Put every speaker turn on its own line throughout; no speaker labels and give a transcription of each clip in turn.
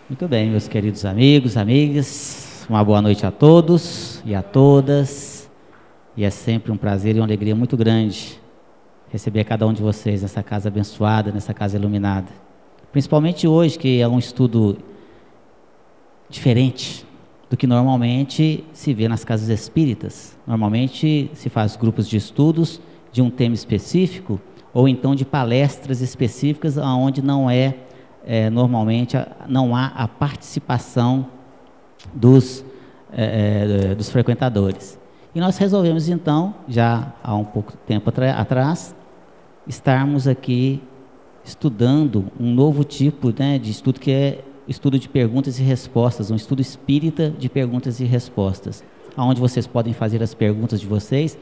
Muito bem, meus queridos amigos, amigas, uma boa noite a todos e a todas. E é sempre um prazer e uma alegria muito grande receber cada um de vocês nessa casa abençoada, nessa casa iluminada. Principalmente hoje, que é um estudo diferente do que normalmente se vê nas casas espíritas. Normalmente se faz grupos de estudos de um tema específico ou então de palestras específicas onde normalmente não há a participação dos frequentadores. E nós resolvemos então, já há um pouco tempo atrás, estarmos aqui estudando um novo tipo de estudo, que é estudo de perguntas e respostas, um estudo espírita de perguntas e respostas, onde vocês podem fazer as perguntas de vocês,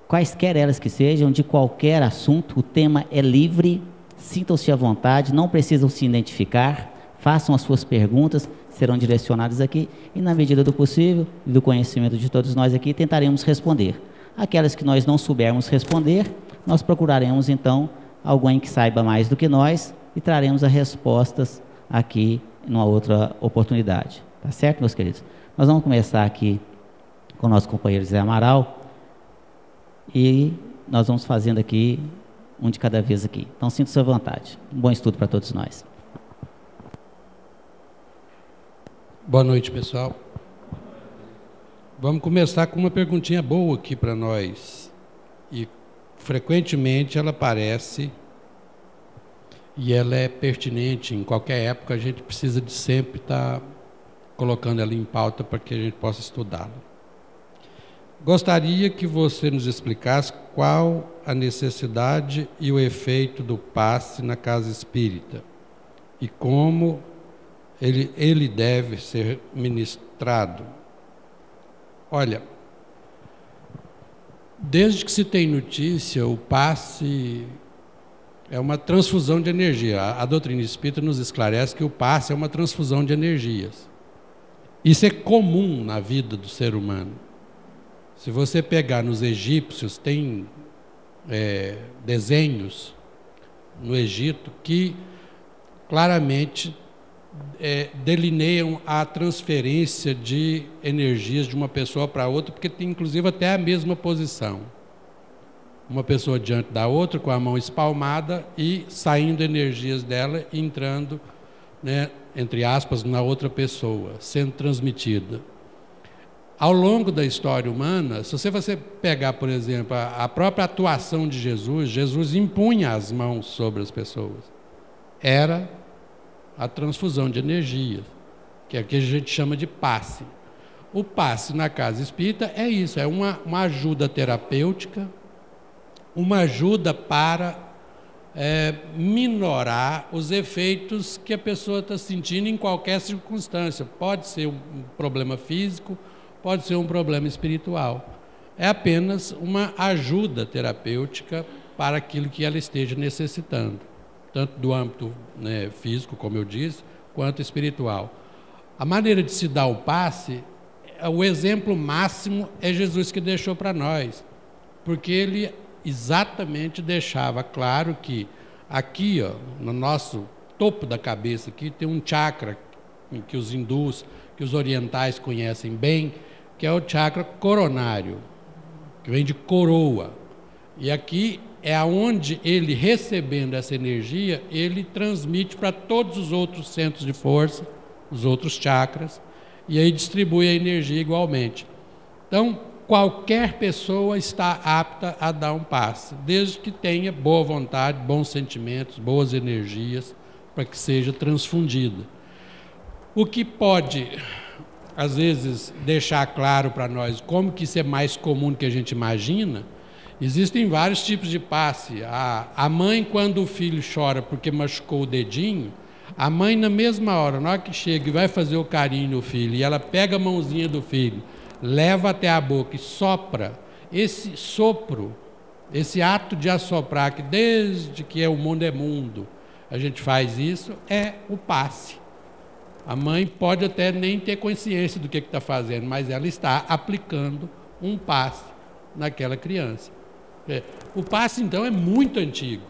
quaisquer elas que sejam, de qualquer assunto. O tema é livre, sintam-se à vontade, não precisam se identificar, façam as suas perguntas, serão direcionadas aqui, e na medida do possível e do conhecimento de todos nós aqui, tentaremos responder. Aquelas que nós não soubermos responder, nós procuraremos então alguém que saiba mais do que nós e traremos as respostas aqui numa outra oportunidade. Tá certo, meus queridos? Nós vamos começar aqui com o nosso companheiro Zé Amaral e nós vamos fazendo aqui um de cada vez aqui. Então, sinta-se à vontade. Um bom estudo para todos nós.
Boa noite, pessoal. Vamos começar com uma perguntinha boa aqui para nós. E frequentemente ela aparece e ela é pertinente. Em qualquer época a gente precisa de sempre estar colocando ela em pauta para que a gente possa estudá-la. Gostaria que você nos explicasse qual a necessidade e o efeito do passe na casa espírita e como ele deve ser ministrado. Olha, desde que se tem notícia, o passe é uma transfusão de energia. A doutrina espírita nos esclarece que o passe é uma transfusão de energias. Isso é comum na vida do ser humano. Se você pegar nos egípcios, tem desenhos no Egito que claramente delineiam a transferência de energias de uma pessoa para outra, porque tem inclusive até a mesma posição. Uma pessoa diante da outra, com a mão espalmada e saindo energias dela e entrando, entre aspas, na outra pessoa, sendo transmitida. Ao longo da história humana, se você pegar, por exemplo, a própria atuação de Jesus, Jesus impunha as mãos sobre as pessoas. Era a transfusão de energias, que é o que a gente chama de passe. O passe na casa espírita é isso, é uma ajuda terapêutica, uma ajuda para minorar os efeitos que a pessoa está sentindo em qualquer circunstância. Pode ser um problema físico, pode ser um problema espiritual. É apenas uma ajuda terapêutica para aquilo que ela esteja necessitando, tanto do âmbito físico, como eu disse, quanto espiritual. A maneira de se dar o passe, o exemplo máximo é Jesus que deixou para nós, porque ele exatamente deixava claro que aqui, no nosso topo da cabeça, aqui tem um chakra que os hindus, que os orientais conhecem bem, que é o chakra coronário, que vem de coroa. E aqui é onde ele, recebendo essa energia, ele transmite para todos os outros centros de força, os outros chakras, e aí distribui a energia igualmente. Então, qualquer pessoa está apta a dar um passe, desde que tenha boa vontade, bons sentimentos, boas energias, para que seja transfundida. O que pode, às vezes, deixar claro para nós como que isso é mais comum do que a gente imagina, existem vários tipos de passe. A mãe, quando o filho chora porque machucou o dedinho, a mãe, na mesma hora, na hora que chega e vai fazer o carinho no filho, e ela pega a mãozinha do filho, leva até a boca e sopra, esse sopro, esse ato de assoprar, que desde que o mundo é mundo, a gente faz isso, é o passe. A mãe pode até nem ter consciência do que está fazendo, mas ela está aplicando um passe naquela criança. O passe, então, é muito antigo.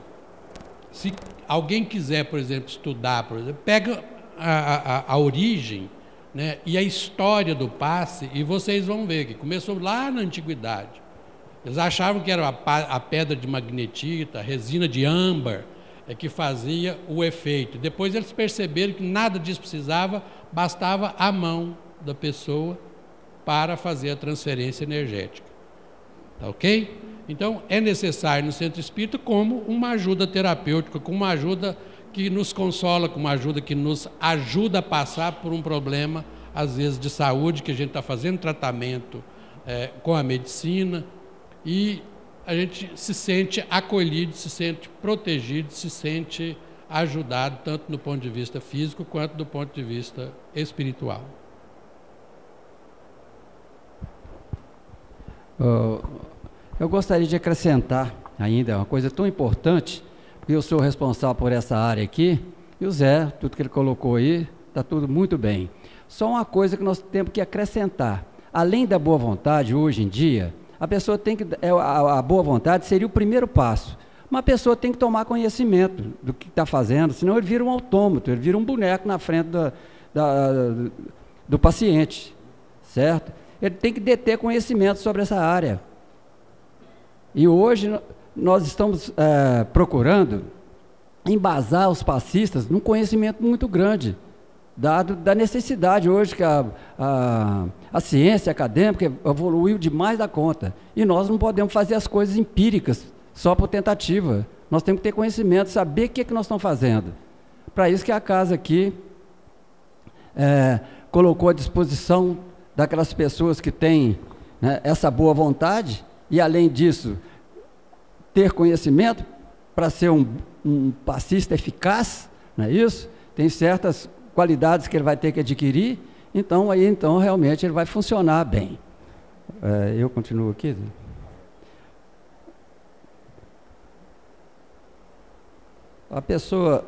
Se alguém quiser, por exemplo, estudar, pega a origem, né, e a história do passe, e vocês vão ver que começou lá na antiguidade. Eles achavam que era a pedra de magnetita, a resina de âmbar, que fazia o efeito. Depois eles perceberam que nada disso precisava, bastava a mão da pessoa para fazer a transferência energética. Tá ok? Então, é necessário no centro espírita como uma ajuda terapêutica, como uma ajuda que nos consola, como uma ajuda que nos ajuda a passar por um problema, às vezes, de saúde, que a gente está fazendo tratamento com a medicina, e a gente se sente acolhido, se sente protegido, se sente ajudado, tanto do ponto de vista físico, quanto do ponto de vista espiritual.
Eu gostaria de acrescentar ainda uma coisa tão importante, porque eu sou responsável por essa área aqui, e o Zé, tudo que ele colocou aí, está tudo muito bem. Só uma coisa que nós temos que acrescentar, além da boa vontade, hoje em dia, a pessoa tem que, a boa vontade seria o primeiro passo, uma pessoa tem que tomar conhecimento do que está fazendo, senão ele vira um autômato, ele vira um boneco na frente do paciente, certo? Ele tem que deter conhecimento sobre essa área. E hoje nós estamos procurando embasar os passistas num conhecimento muito grande, dado da necessidade hoje que a ciência acadêmica evoluiu demais da conta. E nós não podemos fazer as coisas empíricas, só por tentativa. Nós temos que ter conhecimento, saber o que nós estamos fazendo. Para isso que a casa aqui colocou à disposição daquelas pessoas que têm, né, essa boa vontade, e além disso, ter conhecimento para ser um passista eficaz, não é isso? Tem certas qualidades que ele vai ter que adquirir, então realmente ele vai funcionar bem. Eu continuo aqui. A pessoa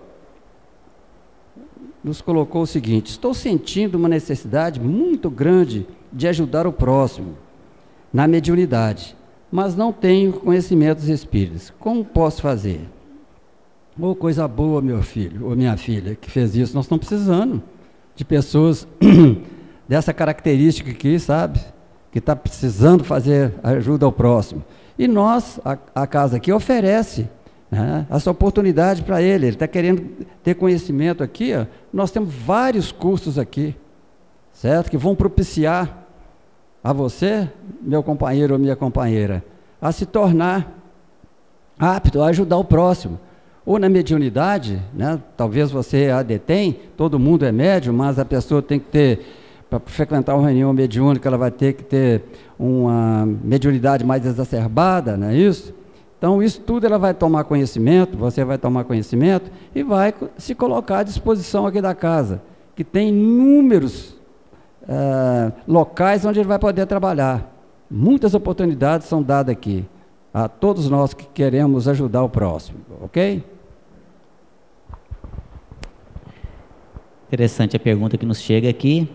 nos colocou o seguinte: estou sentindo uma necessidade muito grande de ajudar o próximo na mediunidade, mas não tenho conhecimentos espíritas. Como posso fazer? Oh, coisa boa, meu filho ou minha filha, que fez isso. Nós estamos precisando de pessoas dessa característica aqui, sabe? Que está precisando fazer ajuda ao próximo. E nós, a casa aqui, oferece, né, essa oportunidade para ele. Ele está querendo ter conhecimento aqui, ó. Nós temos vários cursos aqui, certo? Que vão propiciar a você, meu companheiro ou minha companheira, a se tornar apto a ajudar o próximo. Ou na mediunidade, né? Talvez você a detém, todo mundo é médium, mas a pessoa tem que ter, para frequentar uma reunião mediúnica, ela vai ter que ter uma mediunidade mais exacerbada, não é isso? Então, isso tudo ela vai tomar conhecimento, você vai tomar conhecimento e vai se colocar à disposição aqui da casa, que tem inúmeros locais onde ele vai poder trabalhar. Muitas oportunidades são dadas aqui a todos nós que queremos ajudar o próximo, ok?
Interessante a pergunta que nos chega aqui.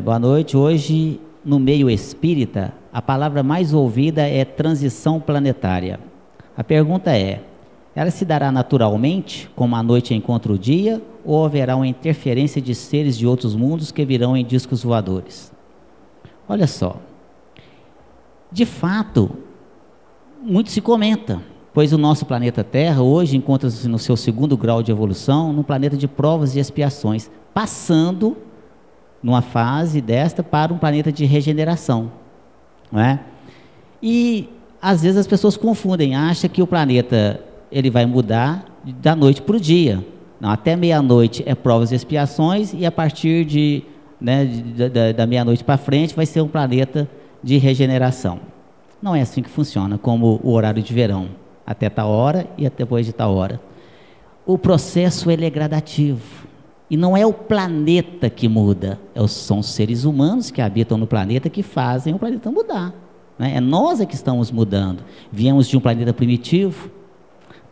Boa noite. Hoje, no meio espírita, a palavra mais ouvida é transição planetária. A pergunta é: ela se dará naturalmente, como a noite encontra o dia, ou haverá uma interferência de seres de outros mundos que virão em discos voadores? Olha só. De fato, muito se comenta, pois o nosso planeta Terra hoje encontra-se no seu segundo grau de evolução, num planeta de provas e expiações, passando numa fase desta para um planeta de regeneração, não é? E às vezes as pessoas confundem, acham que o planeta ele vai mudar da noite para o dia. Não, até meia-noite é provas e expiações, e a partir da meia-noite para frente vai ser um planeta de regeneração. Não é assim que funciona, como o horário de verão, até tal hora e depois de tal hora. O processo ele é gradativo, e não é o planeta que muda, são os seres humanos que habitam no planeta que fazem o planeta mudar, né? É nós que estamos mudando. Viemos de um planeta primitivo,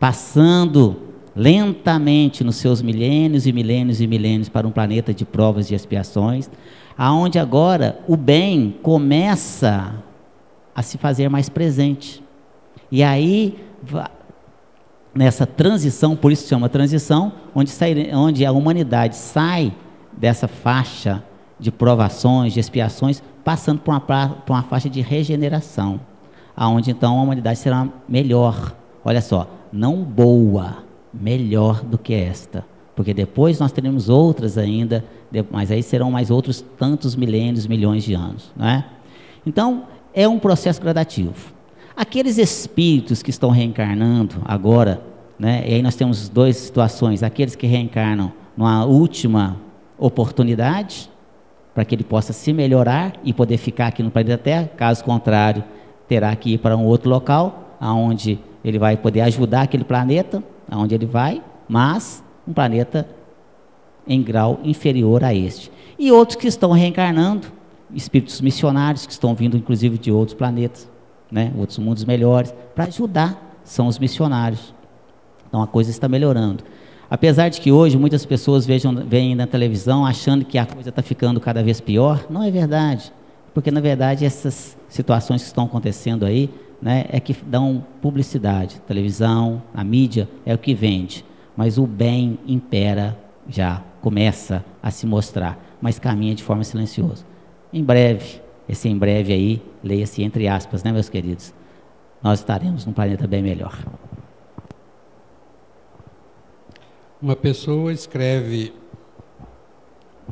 passando lentamente nos seus milênios e milênios e milênios para um planeta de provas e expiações, aonde agora o bem começa a se fazer mais presente. E aí nessa transição, por isso se chama transição, onde a humanidade sai dessa faixa de provações, de expiações, passando por uma faixa de regeneração, aonde então a humanidade será melhor. Olha só, não boa, melhor do que esta, porque depois nós teremos outras ainda, mas aí serão mais outros tantos milênios, milhões de anos, não é? Então, é um processo gradativo. Aqueles espíritos que estão reencarnando agora, né, e aí nós temos duas situações: aqueles que reencarnam numa última oportunidade, para que ele possa se melhorar e poder ficar aqui no planeta Terra, caso contrário, terá que ir para um outro local, onde ele vai poder ajudar aquele planeta, aonde ele vai, mas um planeta em grau inferior a este. E outros que estão reencarnando, espíritos missionários, que estão vindo inclusive de outros planetas, né, outros mundos melhores, para ajudar, são os missionários. Então a coisa está melhorando. Apesar de que hoje muitas pessoas veem na televisão achando que a coisa está ficando cada vez pior, não é verdade. Porque na verdade essas situações que estão acontecendo aí, né, é que dão publicidade. A televisão, a mídia é o que vende. Mas o bem impera, já começa a se mostrar, mas caminha de forma silenciosa. Em breve, esse em breve aí, leia-se entre aspas, né, meus queridos? Nós estaremos num planeta bem melhor.
Uma pessoa escreve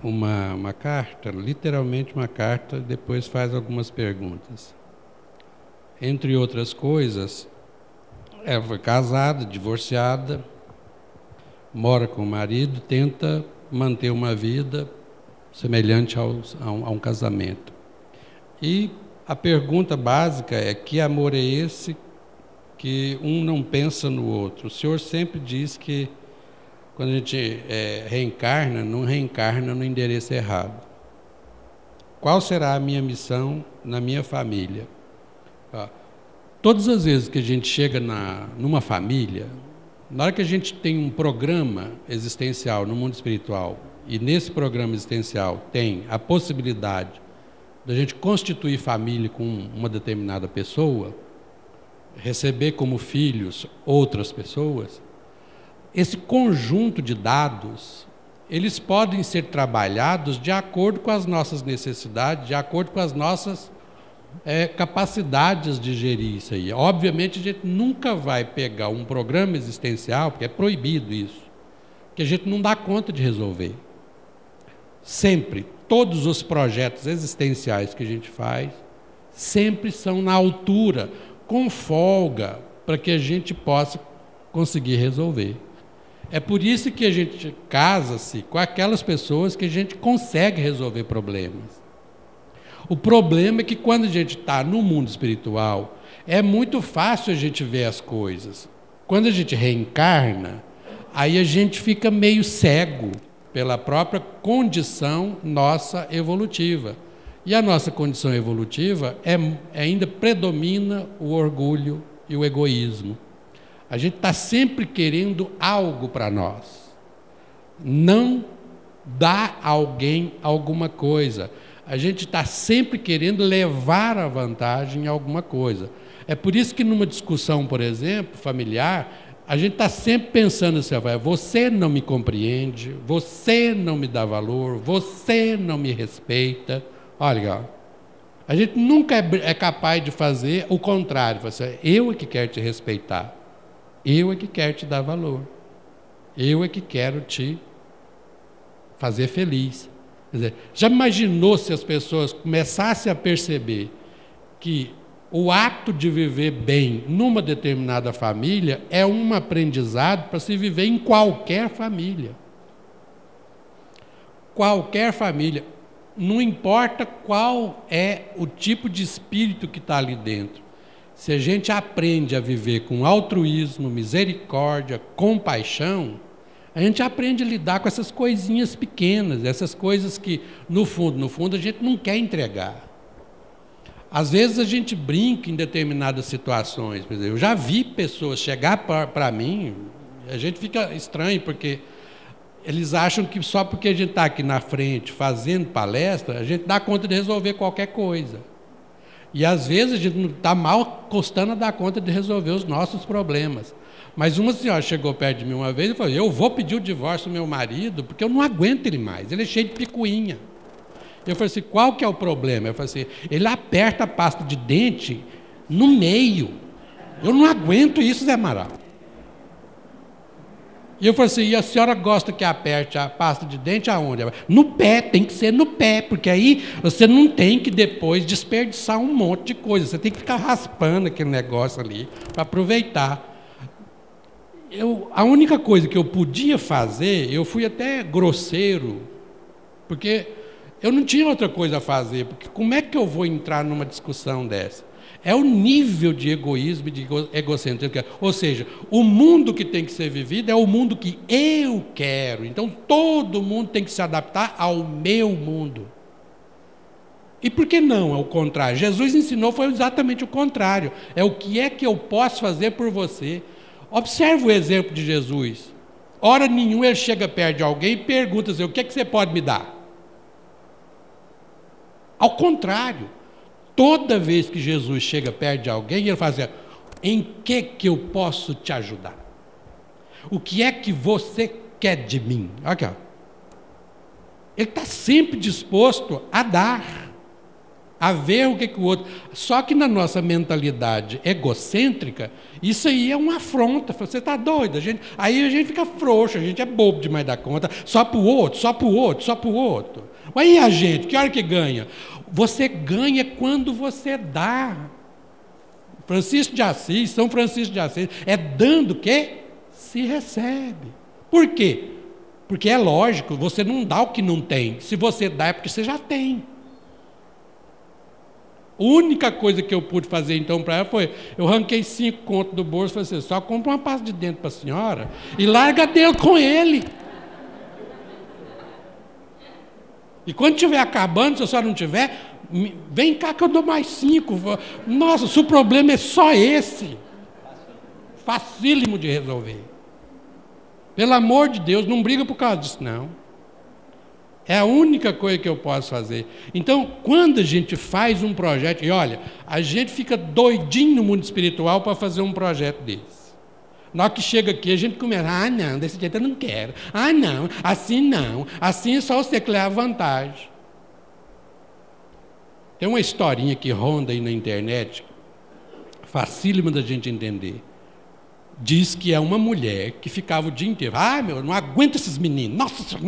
uma carta, literalmente uma carta, depois faz algumas perguntas. Entre outras coisas, ela foi casada, divorciada, mora com o marido, tenta manter uma vida semelhante a um casamento. E a pergunta básica é: que amor é esse que um não pensa no outro? O Senhor sempre diz que quando a gente reencarna, não reencarna no endereço errado. Qual será a minha missão na minha família? Todas as vezes que a gente chega numa família, na hora que a gente tem um programa existencial no mundo espiritual, e nesse programa existencial tem a possibilidade da gente constituir família com uma determinada pessoa, receber como filhos outras pessoas, esse conjunto de dados, eles podem ser trabalhados de acordo com as nossas necessidades, de acordo com as nossas capacidades de gerir isso aí. Obviamente a gente nunca vai pegar um programa existencial, porque é proibido isso, que a gente não dá conta de resolver. Sempre, todos os projetos existenciais que a gente faz, sempre são na altura, com folga, para que a gente possa conseguir resolver. É por isso que a gente casa-se com aquelas pessoas que a gente consegue resolver problemas. O problema é que quando a gente está no mundo espiritual, é muito fácil a gente ver as coisas. Quando a gente reencarna, aí a gente fica meio cego pela própria condição nossa evolutiva. E a nossa condição evolutiva ainda predomina o orgulho e o egoísmo. A gente está sempre querendo algo para nós. Não dá a alguém alguma coisa. A gente está sempre querendo levar a vantagem em alguma coisa. É por isso que numa discussão, por exemplo, familiar, a gente está sempre pensando assim: você não me compreende, você não me dá valor, você não me respeita. Olha, a gente nunca é capaz de fazer o contrário. Eu é que quero te respeitar, eu é que quero te dar valor, eu é que quero te fazer feliz. Quer dizer, já imaginou se as pessoas começassem a perceber que o ato de viver bem numa determinada família é um aprendizado para se viver em qualquer família? Qualquer família. Não importa qual é o tipo de espírito que está ali dentro. Se a gente aprende a viver com altruísmo, misericórdia, compaixão, a gente aprende a lidar com essas coisinhas pequenas, essas coisas que, no fundo, a gente não quer entregar. Às vezes a gente brinca em determinadas situações. Por exemplo, eu já vi pessoas chegar para mim, a gente fica estranho, porque eles acham que só porque a gente está aqui na frente fazendo palestra, a gente dá conta de resolver qualquer coisa. E às vezes a gente não está mal custando a dar conta de resolver os nossos problemas. Mas uma senhora chegou perto de mim uma vez e falou: eu vou pedir o divórcio do meu marido porque eu não aguento ele mais, ele é cheio de picuinha. Eu falei assim: qual que é o problema? Eu falei assim: ele aperta a pasta de dente no meio. Eu não aguento isso, Zé Amaral. E eu falei assim: e a senhora gosta que aperte a pasta de dente aonde? No pé, tem que ser no pé, porque aí você não tem que depois desperdiçar um monte de coisa. Você tem que ficar raspando aquele negócio ali para aproveitar. A única coisa que eu podia fazer, eu fui até grosseiro, porque eu não tinha outra coisa a fazer, porque como é que eu vou entrar numa discussão dessa? É o nível de egoísmo e de egocentrismo. Ou seja, o mundo que tem que ser vivido é o mundo que eu quero. Então, todo mundo tem que se adaptar ao meu mundo. E por que não? É o contrário. Jesus ensinou, foi exatamente o contrário. É o que é que eu posso fazer por você. Observe o exemplo de Jesus. Hora nenhuma ele chega perto de alguém e pergunta assim: o que é que você pode me dar? Ao contrário, toda vez que Jesus chega perto de alguém, ele fala assim: em que eu posso te ajudar? O que é que você quer de mim? Aqui, ó. Ele está sempre disposto a dar, a ver o que o outro... Só que na nossa mentalidade egocêntrica, isso aí é uma afronta. Você está doido? Aí a gente fica frouxo, a gente é bobo demais da conta, só para o outro, só para o outro, só para o outro. Mas e a gente? Que hora que ganha? Você ganha quando você dá. Francisco de Assis, São Francisco de Assis, é dando que se recebe. Por quê? Porque é lógico, você não dá o que não tem. Se você dá é porque você já tem. A única coisa que eu pude fazer então para ela foi: eu arranquei 5 contos do bolso e falei assim: só compra uma pasta de dente para a senhora e larga dele com ele. E quando estiver acabando, se a senhora não tiver, vem cá que eu dou mais 5. Nossa, se o problema é só esse, facílimo de resolver. Pelo amor de Deus, não briga por causa disso, não. É a única coisa que eu posso fazer. Então, quando a gente faz um projeto, e olha, a gente fica doidinho no mundo espiritual para fazer um projeto desse. Na hora que chega aqui, a gente começa: ah, não, desse jeito eu não quero. Ah, não, assim é só você que leva vantagem. Tem uma historinha que ronda aí na internet, facílima da gente entender. Diz que é uma mulher que ficava o dia inteiro: ah, eu não aguento esses meninos, nossa,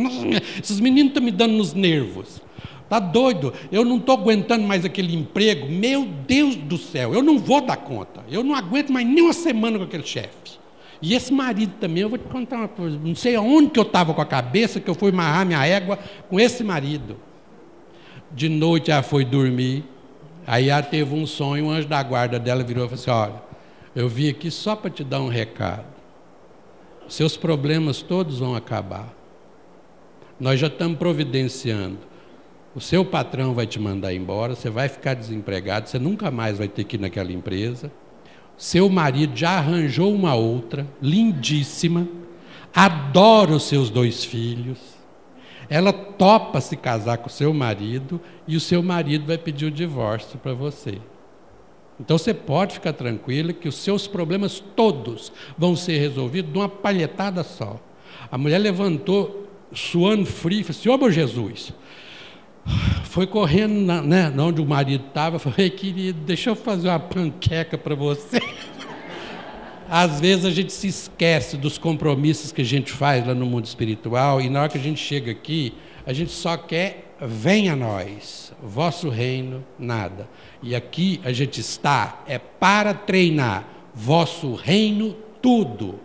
esses meninos estão me dando nos nervos, está doido, eu não estou aguentando mais aquele emprego, meu Deus do céu, eu não vou dar conta, eu não aguento mais nem uma semana com aquele chefe. E esse marido também, eu vou te contar uma coisa, não sei aonde que eu estava com a cabeça, que eu fui amarrar minha égua com esse marido. De noite ela foi dormir, aí ela teve um sonho, o anjo da guarda dela virou e falou assim: olha, eu vim aqui só para te dar um recado. Seus problemas todos vão acabar. Nós já estamos providenciando. O seu patrão vai te mandar embora, você vai ficar desempregado, você nunca mais vai ter que ir naquela empresa. Seu marido já arranjou uma outra, lindíssima, adora os seus 2 filhos. Ela topa se casar com o seu marido e o seu marido vai pedir o divórcio para você. Então você pode ficar tranquilo que os seus problemas todos vão ser resolvidos de uma palhetada só. A mulher levantou, suando frio, e falou assim: ô meu Jesus, foi correndo onde o marido estava, falou: ei querido, deixa eu fazer uma panqueca para você. Às vezes a gente se esquece dos compromissos que a gente faz lá no mundo espiritual, e na hora que a gente chega aqui, a gente só quer: venha a nós, vosso reino, nada. E aqui a gente está, é para treinar vosso reino tudo,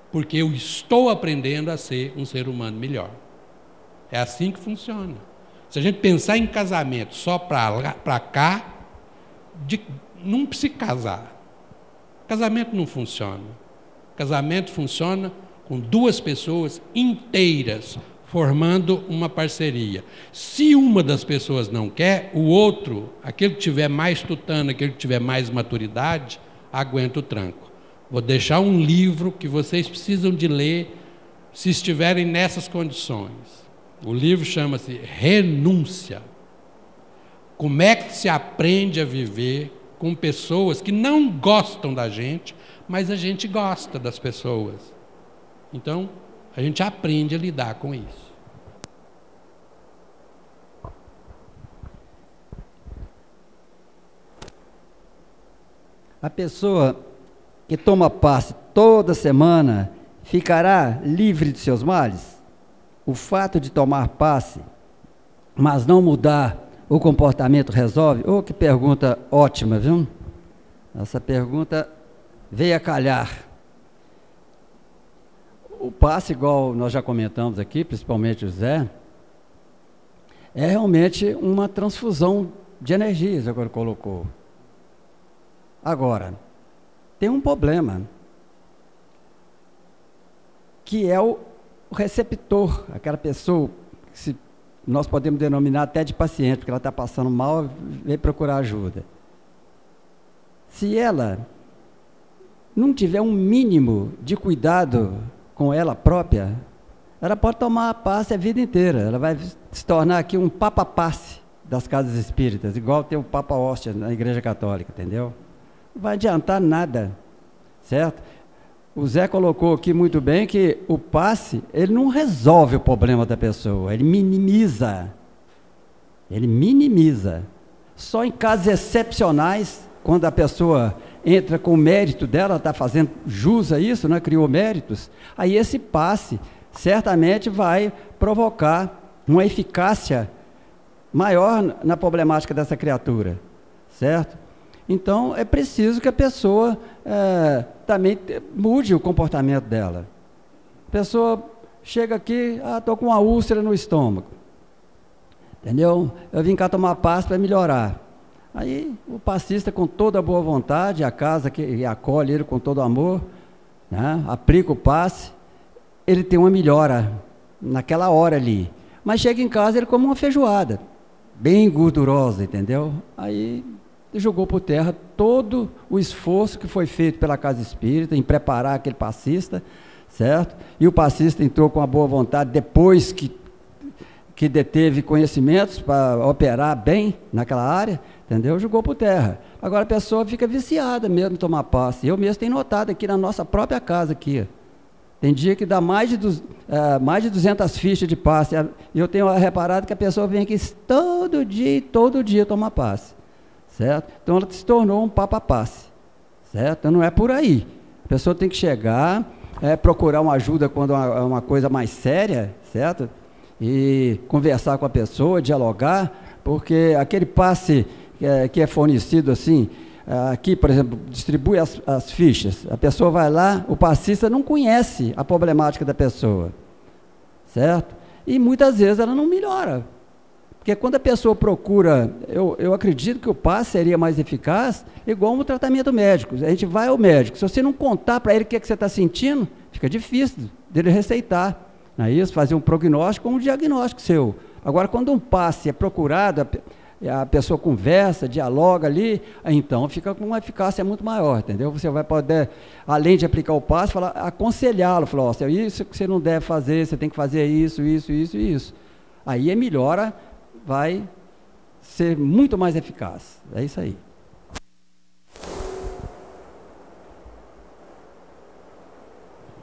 porque eu estou aprendendo a ser um ser humano melhor. É assim que funciona. Se a gente pensar em casamento só para cá, não precisa casar. Casamento não funciona. Casamento funciona com 2 pessoas inteiras, formando uma parceria. Se uma das pessoas não quer, o outro, aquele que tiver mais tutano, aquele que tiver mais maturidade, aguenta o tranco. Vou deixar um livro que vocês precisam de ler se estiverem nessas condições. O livro chama-se Renúncia. Como é que se aprende a viver com pessoas que não gostam da gente, mas a gente gosta das pessoas. Então, a gente aprende a lidar com isso.
A pessoa que toma passe toda semana ficará livre de seus males? O fato de tomar passe, mas não mudar o comportamento, resolve? Oh, que pergunta ótima, viu? Essa pergunta veio a calhar. O passe, igual nós já comentamos aqui, principalmente o Zé, é realmente uma transfusão de energias, agora colocou. Agora, tem um problema, que é o receptor, aquela pessoa, que nós podemos denominar até de paciente, porque ela está passando mal, vem procurar ajuda. Se ela não tiver um mínimo de cuidado com ela própria, ela pode tomar a passe a vida inteira, ela vai se tornar aqui um papa-passe das casas espíritas, igual tem o Papa Hóstia na Igreja Católica, entendeu? Não vai adiantar nada, certo? O Zé colocou aqui muito bem que o passe, ele não resolve o problema da pessoa, ele minimiza. Ele minimiza. Só em casos excepcionais, quando a pessoa entra com o mérito dela, está fazendo jus a isso, né? Criou méritos, aí esse passe certamente vai provocar uma eficácia maior na problemática dessa criatura, certo? Então, é preciso que a pessoa também mude o comportamento dela. A pessoa chega aqui, estou com uma úlcera no estômago, entendeu? Eu vim cá tomar passe para melhorar. Aí, o passista, com toda a boa vontade, a casa que acolhe ele com todo amor, né, aplica o passe, ele tem uma melhora naquela hora ali. Mas chega em casa, ele come uma feijoada, bem gordurosa, entendeu? Aí jogou por terra todo o esforço que foi feito pela Casa Espírita em preparar aquele passista, certo? E o passista entrou com a boa vontade, depois que deteve conhecimentos para operar bem naquela área, entendeu? Jogou por terra. Agora a pessoa fica viciada mesmo em tomar passe. Eu mesmo tenho notado aqui na nossa própria casa aqui. Tem dia que dá mais de 200 fichas de passe. E eu tenho reparado que a pessoa vem aqui todo dia tomar passe. Certo? Então ela se tornou um papa-passe, certo? Então não é por aí. A pessoa tem que chegar, procurar uma ajuda quando é uma coisa mais séria, certo? E conversar com a pessoa, dialogar, porque aquele passe que é fornecido assim, aqui, por exemplo, distribui as fichas, a pessoa vai lá, o passista não conhece a problemática da pessoa, certo? E muitas vezes ela não melhora. Porque quando a pessoa procura, eu acredito que o passe seria mais eficaz, igual um tratamento médico. A gente vai ao médico, se você não contar para ele o que você está sentindo, fica difícil dele receitar, não é isso? Fazer um prognóstico ou um diagnóstico seu. Agora, quando um passe é procurado, a pessoa conversa, dialoga ali, então fica com uma eficácia muito maior, entendeu? Você vai poder, além de aplicar o passe, aconselhá-lo, falar, isso que você não deve fazer, você tem que fazer isso, isso, isso e isso. Aí a melhora vai ser muito mais eficaz. É isso aí.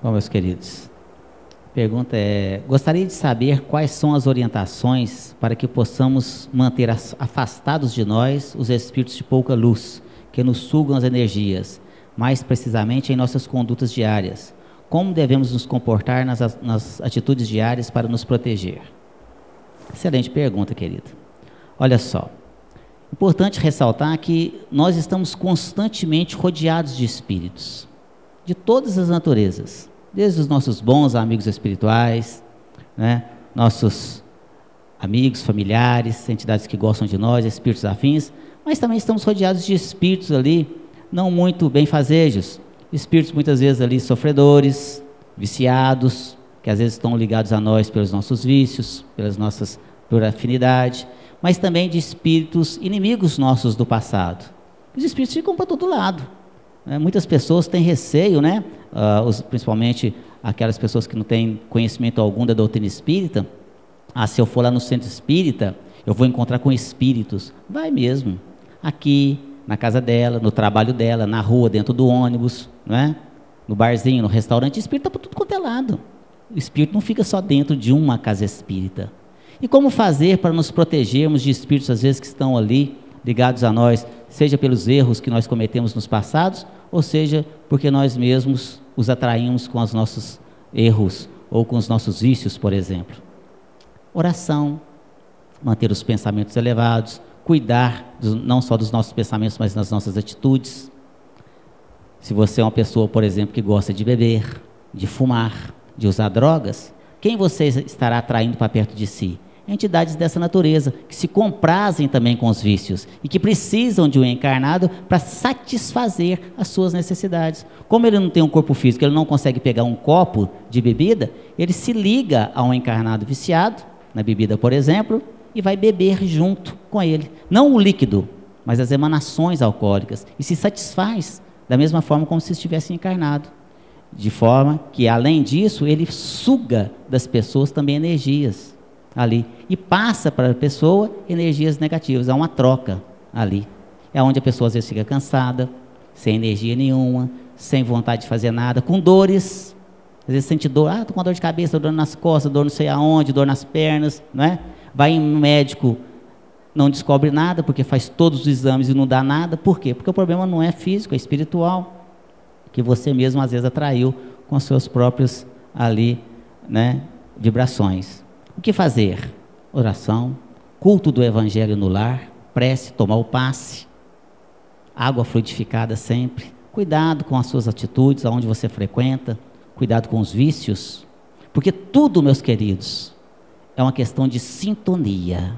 Bom, meus queridos, a pergunta é: gostaria de saber quais são as orientações para que possamos manter afastados de nós os espíritos de pouca luz, que nos sugam as energias, mais precisamente em nossas condutas diárias. Como devemos nos comportar nas atitudes diárias para nos proteger? Excelente pergunta, querido. Olha só, importante ressaltar que nós estamos constantemente rodeados de espíritos, de todas as naturezas, desde os nossos bons amigos espirituais, né, nossos amigos, familiares, entidades que gostam de nós, espíritos afins, mas também estamos rodeados de espíritos ali, não muito benfazejos, espíritos muitas vezes ali sofredores, viciados, que às vezes estão ligados a nós pelos nossos vícios, por afinidade, mas também de espíritos inimigos nossos do passado. Os espíritos ficam para todo lado, né? Muitas pessoas têm receio, né? Principalmente aquelas pessoas que não têm conhecimento algum da doutrina espírita. Se eu for lá no centro espírita, eu vou encontrar com espíritos. Vai mesmo. Aqui, na casa dela, no trabalho dela, na rua, dentro do ônibus, não é? No barzinho, no restaurante. O espírito está por tudo quanto é lado. O espírito não fica só dentro de uma casa espírita. E como fazer para nos protegermos de espíritos, às vezes, que estão ali, ligados a nós, seja pelos erros que nós cometemos nos passados, ou seja, porque nós mesmos os atraímos com os nossos erros, ou com os nossos vícios, por exemplo. Oração, manter os pensamentos elevados, cuidar não só dos nossos pensamentos, mas das nossas atitudes. Se você é uma pessoa, por exemplo, que gosta de beber, de fumar, de usar drogas, quem você estará atraindo para perto de si? Entidades dessa natureza, que se comprazem também com os vícios e que precisam de um encarnado para satisfazer as suas necessidades. Como ele não tem um corpo físico, ele não consegue pegar um copo de bebida, ele se liga a um encarnado viciado, na bebida, por exemplo, e vai beber junto com ele. Não o líquido, mas as emanações alcoólicas, e se satisfaz da mesma forma como se estivesse encarnado. De forma que, além disso, ele suga das pessoas também energias ali, e passa para a pessoa energias negativas. Há uma troca ali. É onde a pessoa às vezes fica cansada, sem energia nenhuma, sem vontade de fazer nada, com dores. Às vezes sente dor, estou com dor de cabeça, dor nas costas, dor não sei aonde, dor nas pernas, não é? Vai em um médico, não descobre nada, porque faz todos os exames e não dá nada. Por quê? Porque o problema não é físico, é espiritual, que você mesmo às vezes atraiu com seus próprios ali, né, vibrações. O que fazer? Oração, culto do evangelho no lar, prece, tomar o passe, água fluidificada sempre, cuidado com as suas atitudes, aonde você frequenta, cuidado com os vícios, porque tudo, meus queridos, é uma questão de sintonia.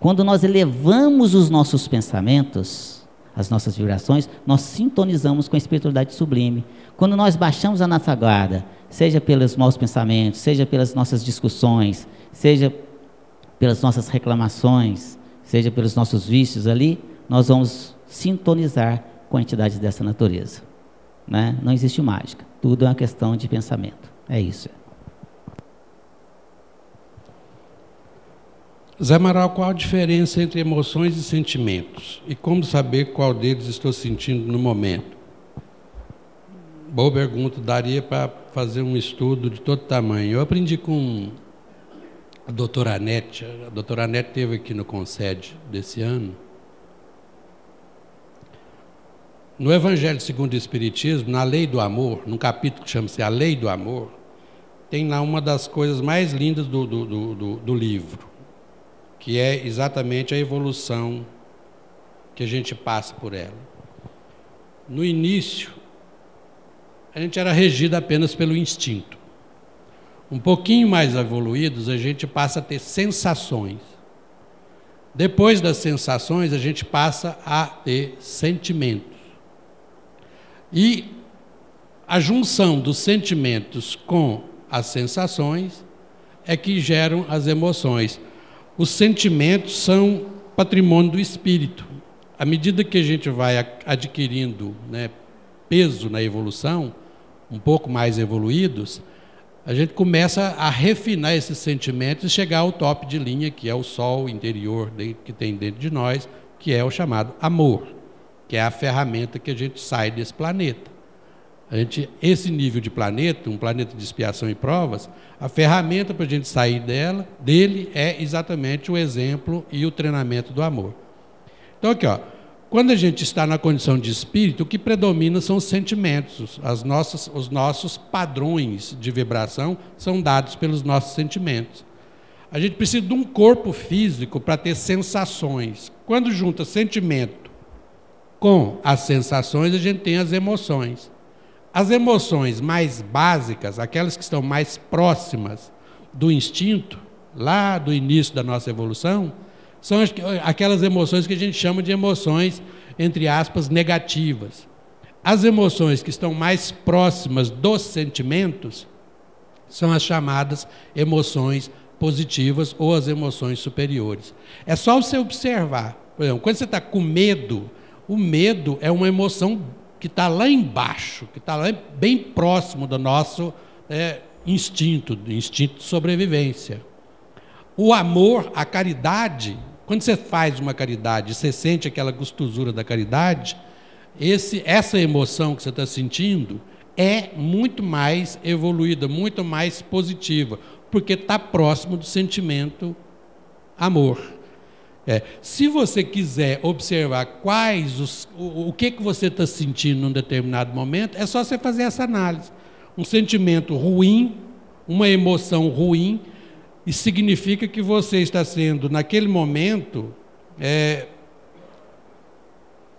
Quando nós elevamos os nossos pensamentos, as nossas vibrações, nós sintonizamos com a espiritualidade sublime. Quando nós baixamos a nossa guarda, seja pelos maus pensamentos, seja pelas nossas discussões, seja pelas nossas reclamações, seja pelos nossos vícios ali, nós vamos sintonizar com entidades dessa natureza, né? Não existe mágica, tudo é uma questão de pensamento, é isso.
Zé Amaral, qual a diferença entre emoções e sentimentos? E como saber qual deles estou sentindo no momento? Boa pergunta, daria para fazer um estudo de todo tamanho. Eu aprendi com a doutora Anete. A doutora Anete esteve aqui no Concede desse ano. No Evangelho segundo o Espiritismo, na Lei do Amor, num capítulo que chama-se A Lei do Amor, tem lá uma das coisas mais lindas do livro, que é exatamente a evolução que a gente passa por ela. No início, a gente era regido apenas pelo instinto. Um pouquinho mais evoluídos, a gente passa a ter sensações. Depois das sensações, a gente passa a ter sentimentos. E a junção dos sentimentos com as sensações é que geram as emoções. Os sentimentos são patrimônio do espírito. À medida que a gente vai adquirindo, né, peso na evolução, um pouco mais evoluídos, a gente começa a refinar esses sentimentos e chegar ao top de linha, que é o sol interior que tem dentro de nós, que é o chamado amor, que é a ferramenta que a gente sai desse planeta. Esse nível de planeta, um planeta de expiação e provas, a ferramenta para a gente sair dele é exatamente o exemplo e o treinamento do amor. Então aqui, ó, quando a gente está na condição de espírito, o que predomina são os sentimentos. Os nossos padrões de vibração são dados pelos nossos sentimentos. A gente precisa de um corpo físico para ter sensações. Quando junta sentimento com as sensações, a gente tem as emoções. As emoções mais básicas, aquelas que estão mais próximas do instinto, lá do início da nossa evolução, são aquelas emoções que a gente chama de emoções, entre aspas, negativas. As emoções que estão mais próximas dos sentimentos são as chamadas emoções positivas ou as emoções superiores. É só você observar. Por exemplo, quando você está com medo, o medo é uma emoção que está lá embaixo, que está lá bem próximo do nosso instinto, do instinto de sobrevivência. O amor, a caridade, Quando você faz uma caridade, você sente aquela gostosura da caridade, essa emoção que você está sentindo é muito mais evoluída, muito mais positiva, porque está próximo do sentimento amor. Se você quiser observar o que você está sentindo num determinado momento, é só você fazer essa análise. Um sentimento ruim, uma emoção ruim, isso significa que você está sendo, naquele momento,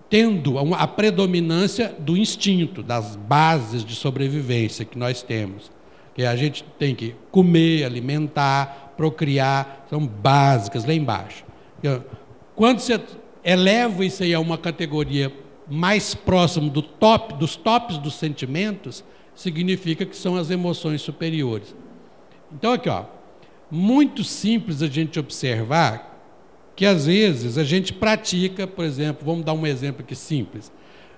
tendo a predominância do instinto, das bases de sobrevivência que nós temos. Que a gente tem que comer, alimentar, procriar, são básicas lá embaixo. Quando você eleva isso aí a uma categoria mais próxima dos tops dos sentimentos, significa que são as emoções superiores. Então, aqui, ó, muito simples a gente observar que, às vezes, a gente pratica, por exemplo, vamos dar um exemplo aqui simples,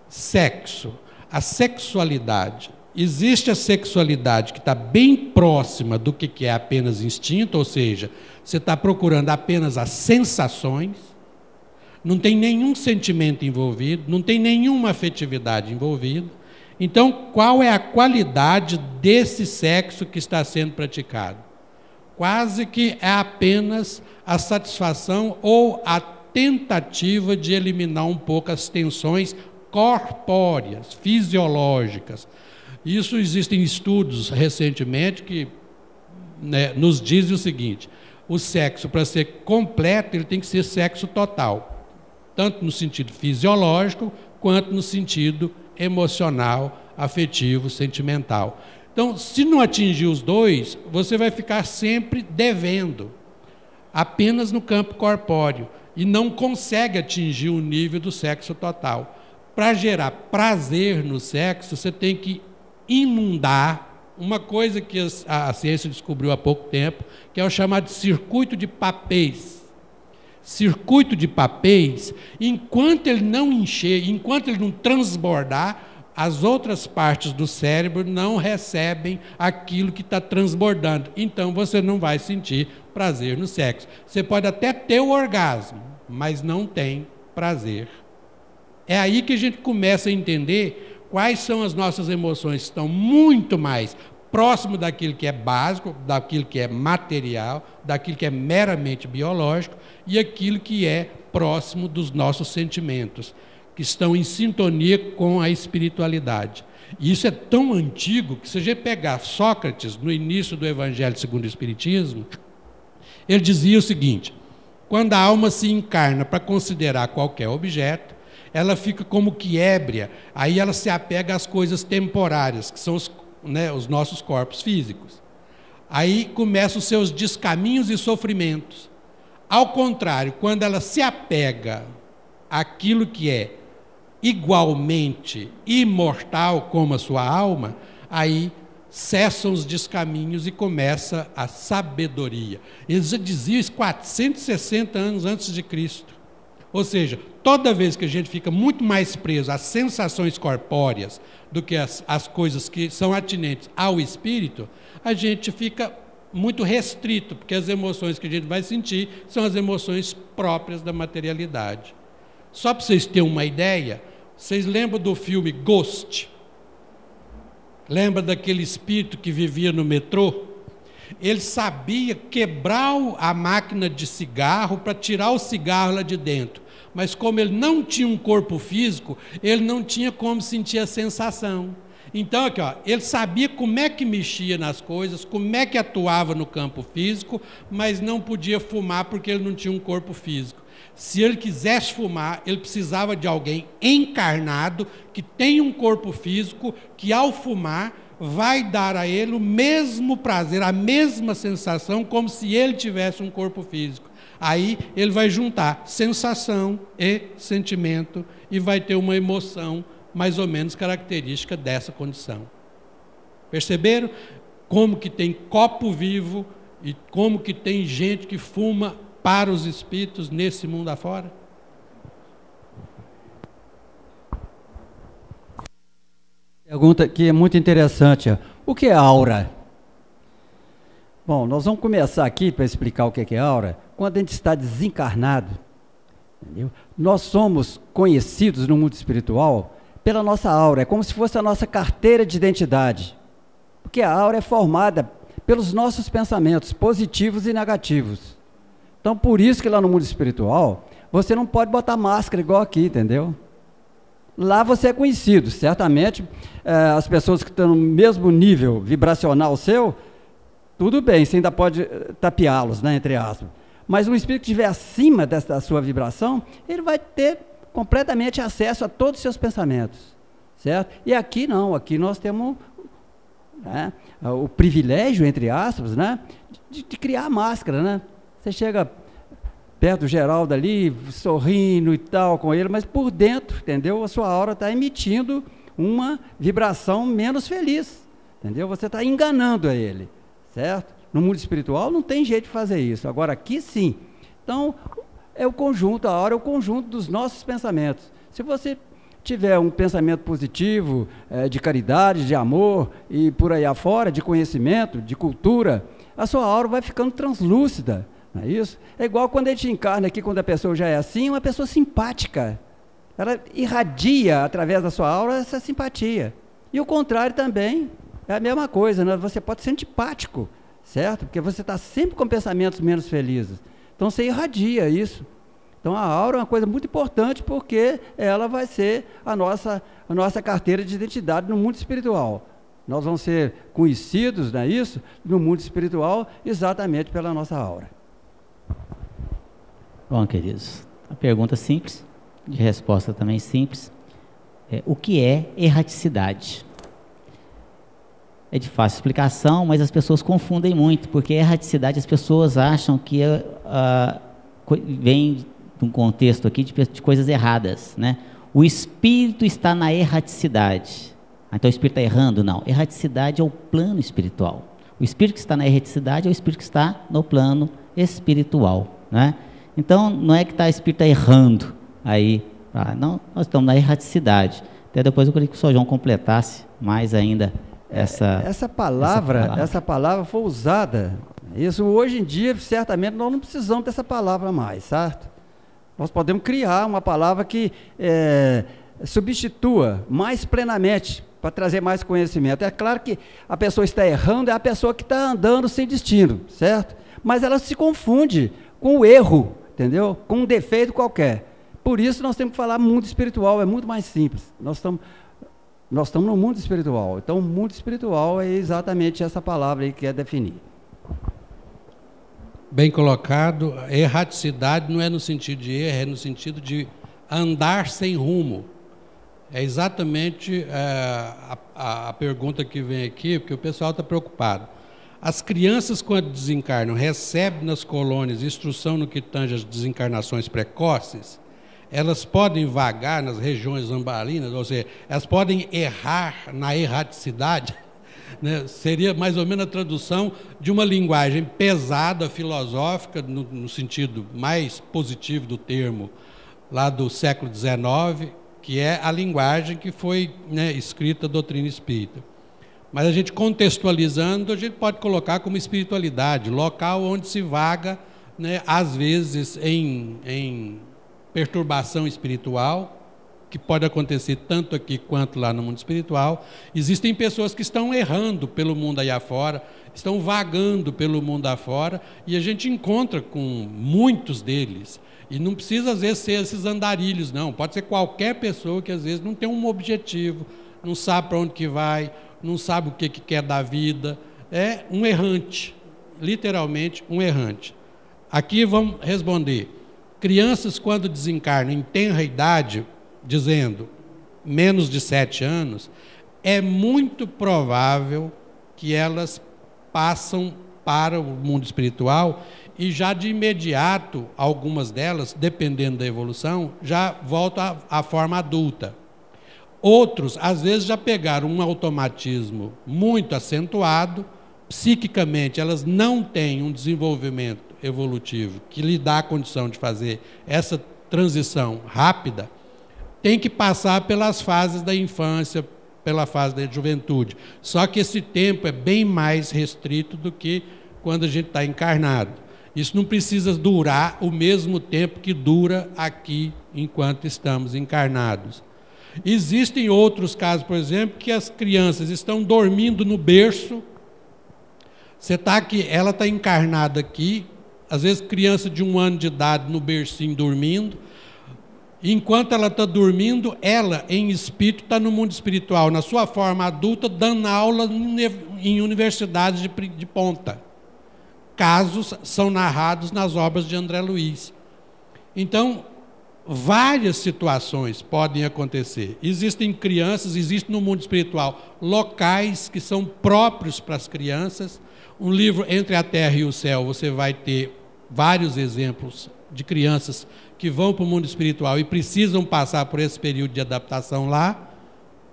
sexo, a sexualidade. Existe a sexualidade que está bem próxima do que é apenas instinto, ou seja, você está procurando apenas as sensações, não tem nenhum sentimento envolvido, não tem nenhuma afetividade envolvida. Então, qual é a qualidade desse sexo que está sendo praticado? Quase que é apenas a satisfação ou a tentativa de eliminar um pouco as tensões corpóreas, fisiológicas. Isso existem estudos recentemente que nos dizem o seguinte: o sexo, para ser completo, ele tem que ser sexo total, tanto no sentido fisiológico quanto no sentido emocional, afetivo, sentimental. Então, se não atingir os dois, você vai ficar sempre devendo, apenas no campo corpóreo, e não consegue atingir o nível do sexo total. Para gerar prazer no sexo, você tem que inundar uma coisa que a ciência descobriu há pouco tempo, que é o chamado circuito de papéis. Circuito de papéis, enquanto ele não encher, enquanto ele não transbordar, as outras partes do cérebro não recebem aquilo que está transbordando. Então, você não vai sentir prazer no sexo. Você pode até ter o orgasmo, mas não tem prazer. É aí que a gente começa a entender quais são as nossas emoções que estão muito mais próximo daquilo que é básico, daquilo que é material, daquilo que é meramente biológico, e aquilo que é próximo dos nossos sentimentos, que estão em sintonia com a espiritualidade. E isso é tão antigo que, se a gente pegar Sócrates, no início do Evangelho segundo o Espiritismo, ele dizia o seguinte: quando a alma se encarna para considerar qualquer objeto, ela fica como que ébria, aí ela se apega às coisas temporárias, que são os nossos corpos físicos. Aí começam os seus descaminhos e sofrimentos. Ao contrário, quando ela se apega àquilo que é igualmente imortal como a sua alma, aí cessam os descaminhos e começa a sabedoria. Eles já diziam isso 460 anos antes de Cristo. Ou seja, toda vez que a gente fica muito mais preso às sensações corpóreas do que às coisas que são atinentes ao espírito, a gente fica muito restrito, porque as emoções que a gente vai sentir são as emoções próprias da materialidade. Só para vocês terem uma ideia, vocês lembram do filme Ghost? Lembra daquele espírito que vivia no metrô? Ele sabia quebrar a máquina de cigarro para tirar o cigarro lá de dentro. Mas como ele não tinha um corpo físico, ele não tinha como sentir a sensação. Então, aqui, ó, ele sabia como é que mexia nas coisas, como é que atuava no campo físico, mas não podia fumar porque ele não tinha um corpo físico. Se ele quisesse fumar, ele precisava de alguém encarnado, que tem um corpo físico, que ao fumar vai dar a ele o mesmo prazer, a mesma sensação, como se ele tivesse um corpo físico. Aí ele vai juntar sensação e sentimento e vai ter uma emoção mais ou menos característica dessa condição. Perceberam como que tem copo vivo e como que tem gente que fuma para os espíritos nesse mundo afora?
Pergunta que é muito interessante. O que é aura? Bom, nós vamos começar aqui para explicar o que é aura, quando a gente está desencarnado, entendeu? Nós somos conhecidos no mundo espiritual pela nossa aura, é como se fosse a nossa carteira de identidade, porque a aura é formada pelos nossos pensamentos positivos e negativos. Então, por isso que lá no mundo espiritual, você não pode botar máscara igual aqui, entendeu? Lá você é conhecido, certamente as pessoas que estão no mesmo nível vibracional seu, tudo bem, você ainda pode tapeá-los, né, entre aspas. Mas um espírito que estiver acima da sua vibração, ele vai ter completamente acesso a todos os seus pensamentos, certo? E aqui não, aqui nós temos, né, o privilégio, entre aspas, né, de criar máscara, né? Você chega perto do Geraldo ali, sorrindo e tal com ele, mas por dentro, entendeu? A sua aura está emitindo uma vibração menos feliz, entendeu? Você está enganando a ele, certo? No mundo espiritual não tem jeito de fazer isso, agora aqui sim. Então, é o conjunto, a aura é o conjunto dos nossos pensamentos. Se você tiver um pensamento positivo, de caridade, de amor e por aí afora, de conhecimento, de cultura, a sua aura vai ficando translúcida. Não é isso? É igual quando a gente encarna aqui, quando a pessoa já é assim, uma pessoa simpática. Ela irradia através da sua aura essa simpatia. E o contrário também, é a mesma coisa, né? Você pode ser antipático, certo? Porque você está sempre com pensamentos menos felizes. Então você irradia isso. Então a aura é uma coisa muito importante porque ela vai ser a nossa carteira de identidade no mundo espiritual. Nós vamos ser conhecidos, não é isso? No mundo espiritual exatamente pela nossa aura.
Bom, queridos, a pergunta simples, de resposta também simples, o que é erraticidade? É de fácil explicação, mas as pessoas confundem muito, porque erraticidade as pessoas acham que vem de um contexto aqui de coisas erradas, né? O espírito está na erraticidade. Então o espírito está errando? Não. Erraticidade é o plano espiritual. O espírito que está na erraticidade é o espírito que está no plano espiritual, né? Então, não é que o espírito está errando aí, não, nós estamos na erraticidade. Até depois eu queria que o Sr. João completasse mais ainda essa palavra
foi usada. Isso hoje em dia, certamente, nós não precisamos dessa palavra mais, certo? Nós podemos criar uma palavra que substitua mais plenamente, para trazer mais conhecimento. É claro que a pessoa está errando, é a pessoa que está andando sem destino, certo? Mas ela se confunde com o erro, entendeu? Com um defeito qualquer. Por isso nós temos que falar mundo espiritual, é muito mais simples. Nós estamos no mundo espiritual. Então o mundo espiritual é exatamente essa palavra aí que quer definir.
Bem colocado. Erraticidade não é no sentido de erro, é no sentido de andar sem rumo. É exatamente a pergunta que vem aqui, porque o pessoal está preocupado. As crianças, quando desencarnam, recebem nas colônias instrução no que tange às desencarnações precoces, elas podem vagar nas regiões ambalinas, ou seja, elas podem errar na erraticidade, né? Seria mais ou menos a tradução de uma linguagem pesada, filosófica, no sentido mais positivo do termo, lá do século XIX, que é a linguagem que foi, né, escrita a doutrina espírita. Mas a gente contextualizando, a gente pode colocar como espiritualidade, local onde se vaga, né, às vezes em perturbação espiritual, que pode acontecer tanto aqui quanto lá no mundo espiritual. Existem pessoas que estão errando pelo mundo aí afora, estão vagando pelo mundo afora, e a gente encontra com muitos deles. E não precisa, às vezes, ser esses andarilhos, não. Pode ser qualquer pessoa que, às vezes, não tem um objetivo, não sabe para onde que vai, não sabe o que quer da vida. É um errante, literalmente um errante. Aqui vamos responder. Crianças, quando desencarnam em tenra idade, dizendo menos de 7 anos, é muito provável que elas passam para o mundo espiritual e já de imediato, algumas delas, dependendo da evolução, já voltam à forma adulta. Outros, às vezes, já pegaram um automatismo muito acentuado, psiquicamente elas não têm um desenvolvimento evolutivo que lhe dá a condição de fazer essa transição rápida, tem que passar pelas fases da infância, pela fase da juventude. Só que esse tempo é bem mais restrito do que quando a gente está encarnado. Isso não precisa durar o mesmo tempo que dura aqui enquanto estamos encarnados. Existem outros casos, por exemplo, que as crianças estão dormindo no berço. Você está aqui, ela está encarnada aqui, às vezes criança de 1 ano de idade no bercinho dormindo. Enquanto ela está dormindo, ela, em espírito, está no mundo espiritual, na sua forma adulta, dando aula em universidades de ponta. Casos são narrados nas obras de André Luiz. Então, várias situações podem acontecer. Existem crianças, existe no mundo espiritual locais que são próprios para as crianças. Um livro, Entre a Terra e o Céu, você vai ter vários exemplos de crianças que vão para o mundo espiritual e precisam passar por esse período de adaptação lá.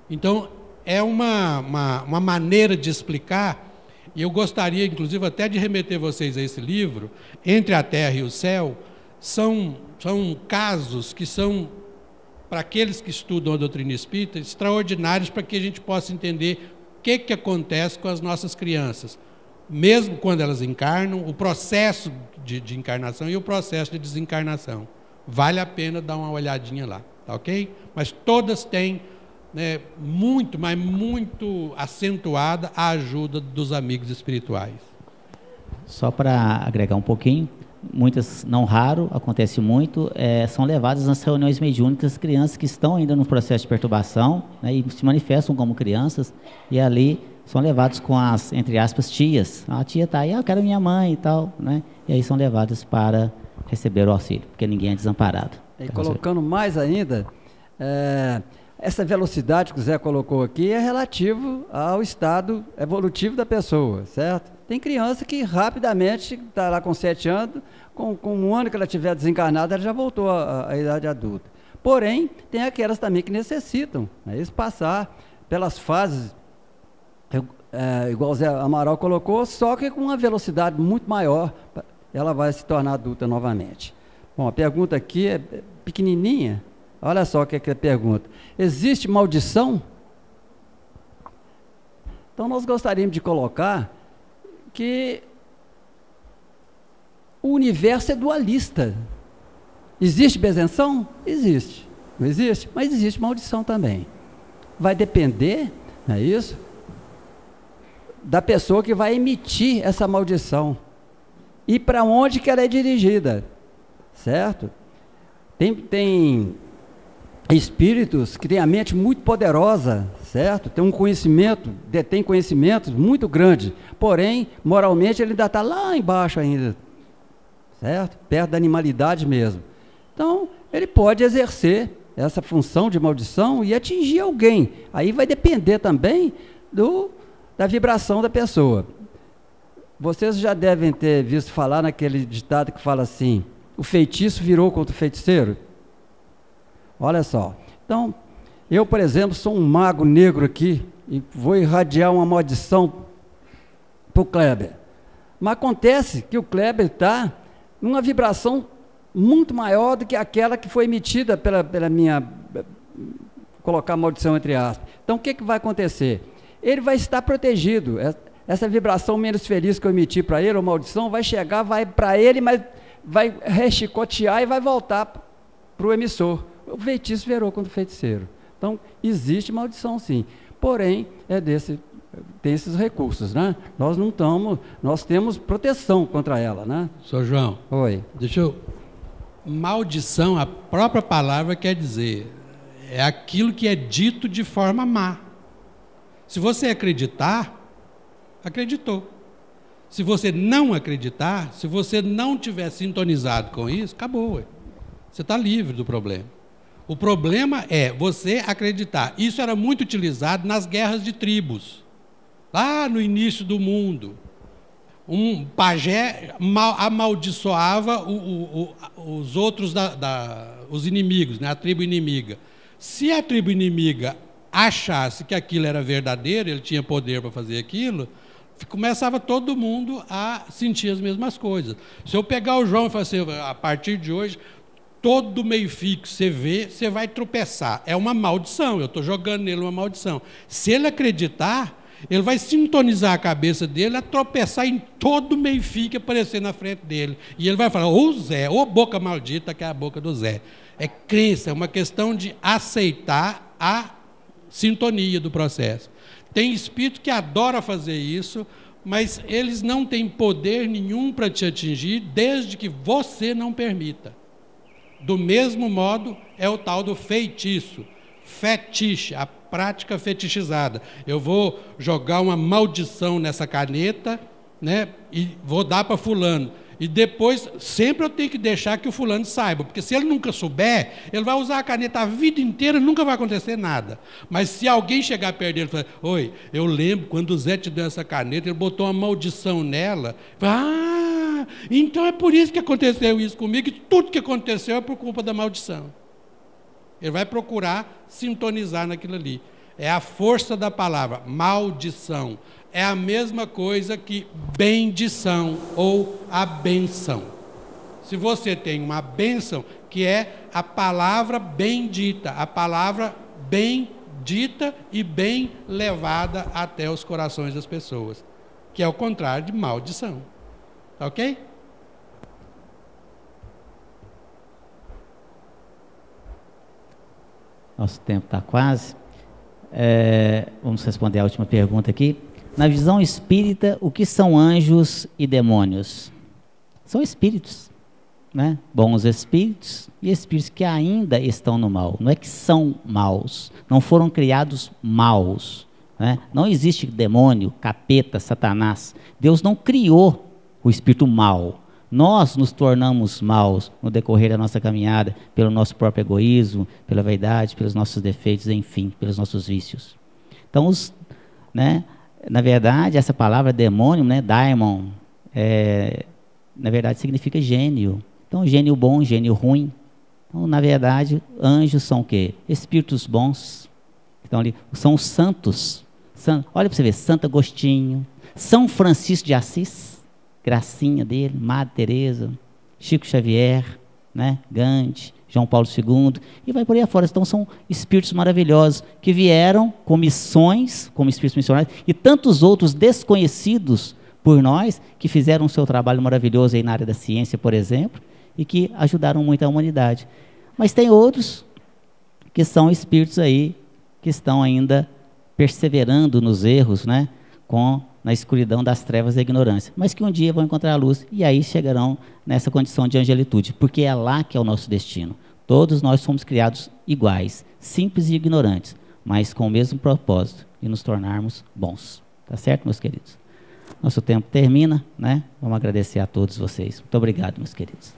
Então, é uma maneira de explicar, e eu gostaria, inclusive, até de remeter vocês a esse livro, Entre a Terra e o Céu. São casos que são, para aqueles que estudam a doutrina espírita, extraordinários para que a gente possa entender o que acontece com as nossas crianças, mesmo quando elas encarnam, o processo de encarnação e o processo de desencarnação. Vale a pena dar uma olhadinha lá, tá ok? Mas todas têm, né, muito, mas muito acentuada a ajuda dos amigos espirituais.
Só para agregar um pouquinho, muitas, não raro, acontece muito, são levadas nas reuniões mediúnicas crianças que estão ainda no processo de perturbação, né, e se manifestam como crianças, e ali são levados com as, entre aspas, tias. A tia está aí, eu quero minha mãe e tal, né? E aí são levadas para receber o auxílio, porque ninguém é desamparado.
E colocando mais ainda, essa velocidade que o Zé colocou aqui é relativo ao estado evolutivo da pessoa, certo? Tem criança que rapidamente está lá com 7 anos, com 1 ano que ela tiver desencarnada, ela já voltou à idade adulta. Porém, tem aquelas também que necessitam, né, isso passar pelas fases, igual o Zé Amaral colocou, só que com uma velocidade muito maior, ela vai se tornar adulta novamente. Bom, a pergunta aqui é pequenininha. Olha só o que é a pergunta. Existe maldição? Então, nós gostaríamos de colocar que o universo é dualista. Existe benção? Existe. Não existe? Mas existe maldição também. Vai depender, não é isso? Da pessoa que vai emitir essa maldição. E para onde que ela é dirigida, certo? Tem espíritos que têm a mente muito poderosa, certo? Tem um conhecimento, detém conhecimentos muito grande, porém, moralmente ele ainda está lá embaixo ainda, certo? Perto da animalidade mesmo. Então, ele pode exercer essa função de maldição e atingir alguém. Aí vai depender também da vibração da pessoa. Vocês já devem ter visto falar naquele ditado que fala assim, o feitiço virou contra o feiticeiro. Olha só. Então, eu, por exemplo, sou um mago negro aqui e vou irradiar uma maldição para o Kleber. Mas acontece que o Kleber está numa vibração muito maior do que aquela que foi emitida pela minha, colocar maldição entre aspas. Então, o que vai acontecer? Ele vai estar protegido. Essa vibração menos feliz que eu emiti para ele, ou maldição, vai chegar, vai para ele, mas vai rechicotear e vai voltar para o emissor. O feitiço virou contra o feiticeiro. Então, existe maldição sim. Porém, tem esses recursos, né? Nós temos proteção contra ela, né?
Sr. João.
Oi.
Maldição, a própria palavra quer dizer, é aquilo que é dito de forma má. Se você acreditar, acreditou. Se você não acreditar, se você não tiver sintonizado com isso, acabou. Ué. Você está livre do problema. O problema é você acreditar. Isso era muito utilizado nas guerras de tribos. Lá no início do mundo. Um pajé amaldiçoava os outros, os inimigos, né? A tribo inimiga. Se a tribo inimiga achasse que aquilo era verdadeiro, ele tinha poder para fazer aquilo, começava todo mundo a sentir as mesmas coisas. Se eu pegar o João e falar assim, a partir de hoje, todo meio-fio que você vê, você vai tropeçar. É uma maldição, eu estou jogando nele uma maldição. Se ele acreditar, Ele vai sintonizar a cabeça dele a tropeçar em todo meio-fio que aparecer na frente dele. E ele vai falar, ô Zé, ô boca maldita, que é a boca do Zé. É crença, é uma questão de aceitar a sintonia do processo. Tem espírito que adora fazer isso, mas eles não têm poder nenhum para te atingir, desde que você não permita. Do mesmo modo, é o tal do feitiço, fetiche, a prática fetichizada. Eu vou jogar uma maldição nessa caneta, né, e vou dar para fulano. E depois, sempre eu tenho que deixar que o fulano saiba, porque se ele nunca souber, ele vai usar a caneta a vida inteira e nunca vai acontecer nada. Mas se alguém chegar perto dele e falar, oi, eu lembro quando o Zé te deu essa caneta, ele botou uma maldição nela. Ah, então é por isso que aconteceu isso comigo, e tudo que aconteceu é por culpa da maldição. Ele vai procurar sintonizar naquilo ali. É a força da palavra, maldição. É a mesma coisa que bendição ou a benção. Se você tem uma benção, que é a palavra bendita, a palavra bendita e bem levada até os corações das pessoas, que é o contrário de maldição. Tá ok?
Nosso tempo está quase. Vamos responder a última pergunta aqui. Na visão espírita, o que são anjos e demônios? São espíritos, né? Bons espíritos e espíritos que ainda estão no mal. Não é que são maus, não foram criados maus, né? Não existe demônio, capeta, Satanás. Deus não criou o espírito mau. Nós nos tornamos maus no decorrer da nossa caminhada, pelo nosso próprio egoísmo, pela vaidade, pelos nossos defeitos, enfim, pelos nossos vícios. Então, na verdade, essa palavra demônio, né, daimon, na verdade significa gênio. Então, gênio bom, gênio ruim. Então, na verdade, anjos são o quê? Espíritos bons. Então, ali, são os santos. Olha para você ver, Santo Agostinho, São Francisco de Assis, gracinha dele, Madre Teresa, Chico Xavier, né, Gandhi, João Paulo II, e vai por aí afora. Então são espíritos maravilhosos que vieram com missões, como espíritos missionários, e tantos outros desconhecidos por nós, que fizeram o seu trabalho maravilhoso aí na área da ciência, por exemplo, e que ajudaram muito a humanidade. Mas tem outros que são espíritos aí, que estão ainda perseverando nos erros, né, na escuridão das trevas e da ignorância, mas que um dia vão encontrar a luz, e aí chegarão nessa condição de angelitude, porque é lá que é o nosso destino. Todos nós somos criados iguais, simples e ignorantes, mas com o mesmo propósito, de nos tornarmos bons. Tá certo, meus queridos? Nosso tempo termina, né? Vamos agradecer a todos vocês. Muito obrigado, meus queridos.